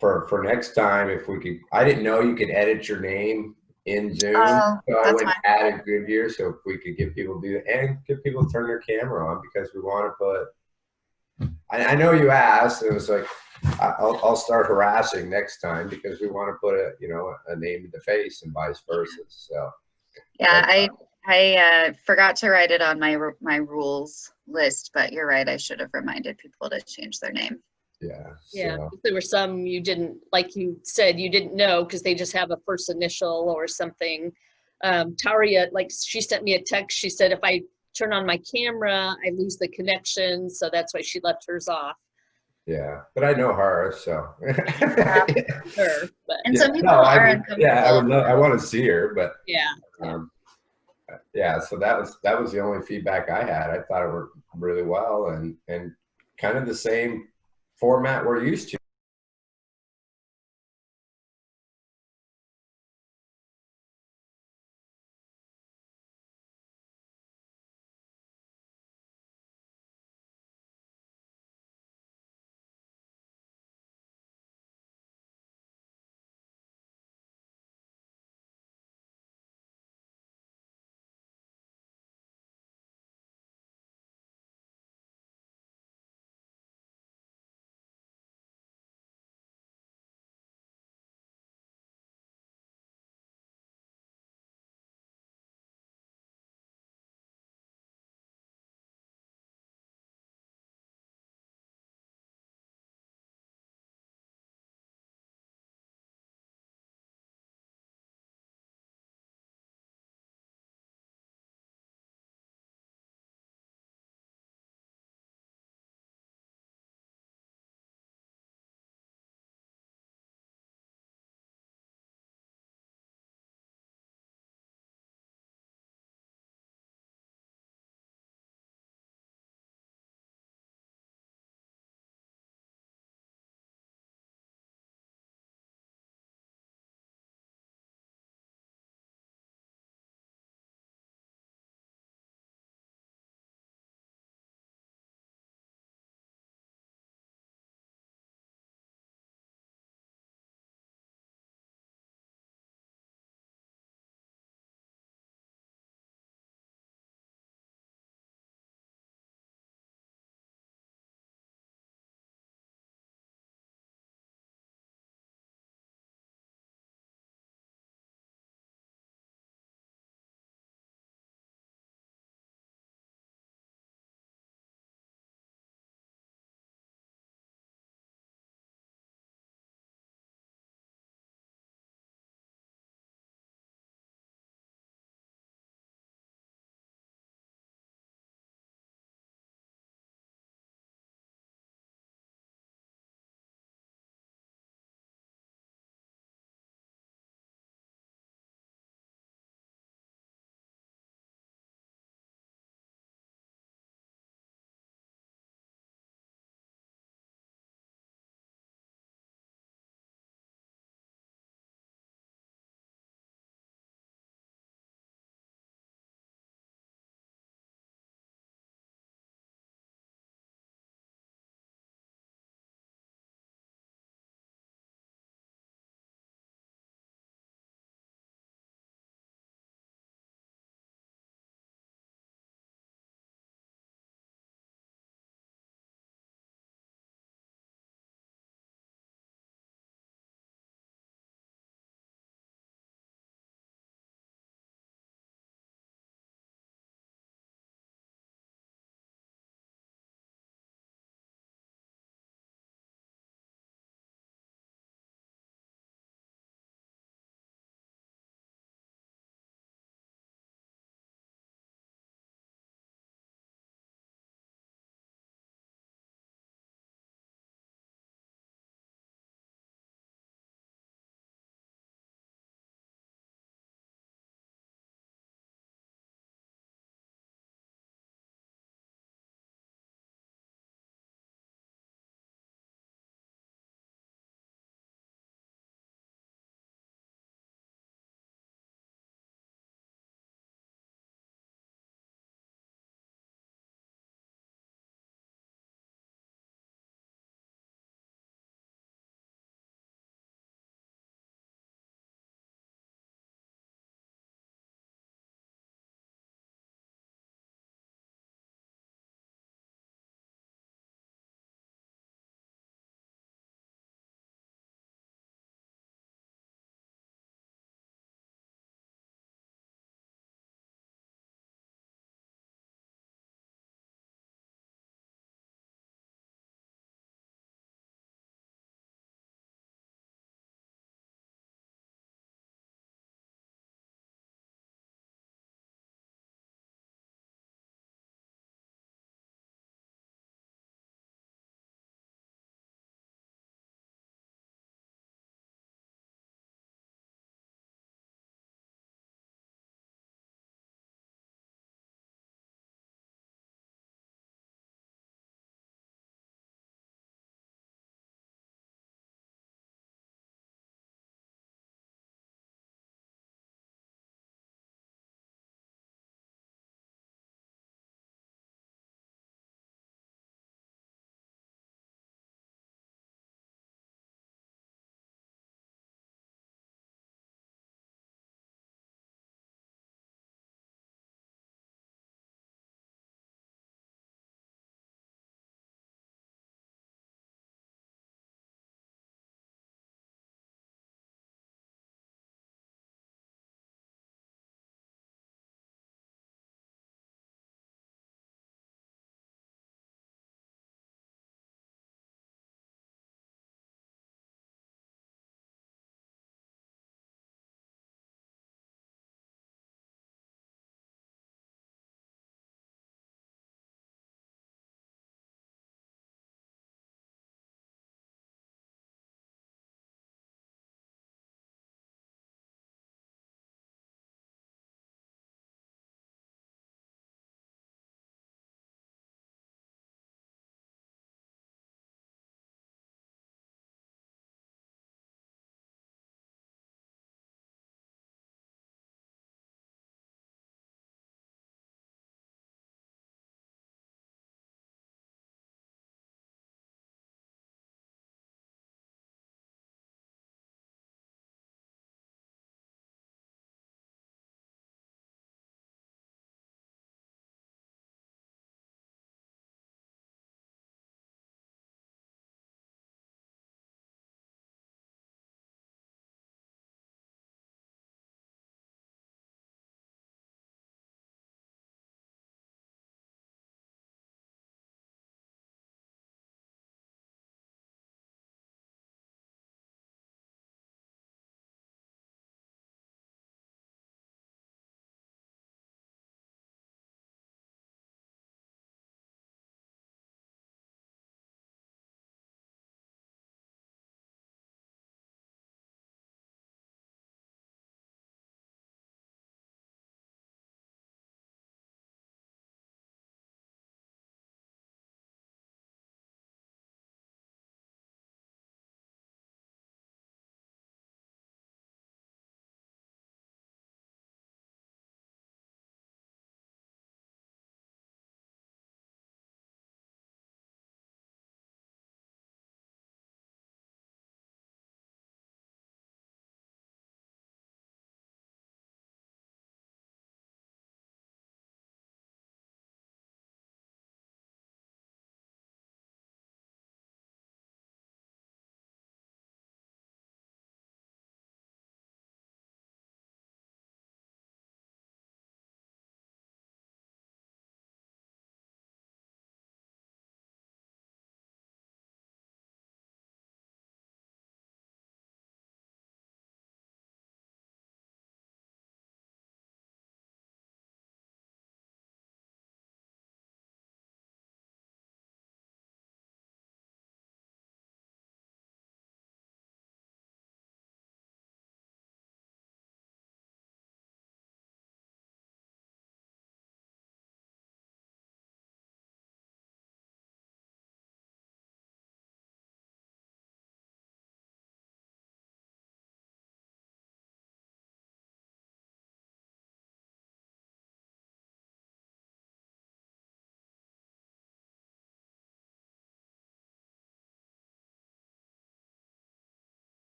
for next time, if we could, I didn't know you could edit your name in Zoom. Oh, So I that's went fine. add a Goodyear, so if we could get people to do that and get people to turn their camera on, because we want to put, I know you asked. It was like, I'll start harassing next time because we want to put a name to the face and vice versa. So. Yeah, I forgot to write it on my rules list, but you're right. I should have reminded people to change their name. Yeah. Yeah, So. if there were some you didn't, like you said, you didn't know because they just have a first initial or something. Taria, like she sent me a text. She said, if I turn on my camera, I lose the connection. So that's why she left hers off. Yeah, but I know her, so. Sure, but And some people are uncomfortable. Yeah, I want to see her, but. yeah. Yeah, so that was the only feedback I had. I thought it worked really well and kind of the same format we're used to.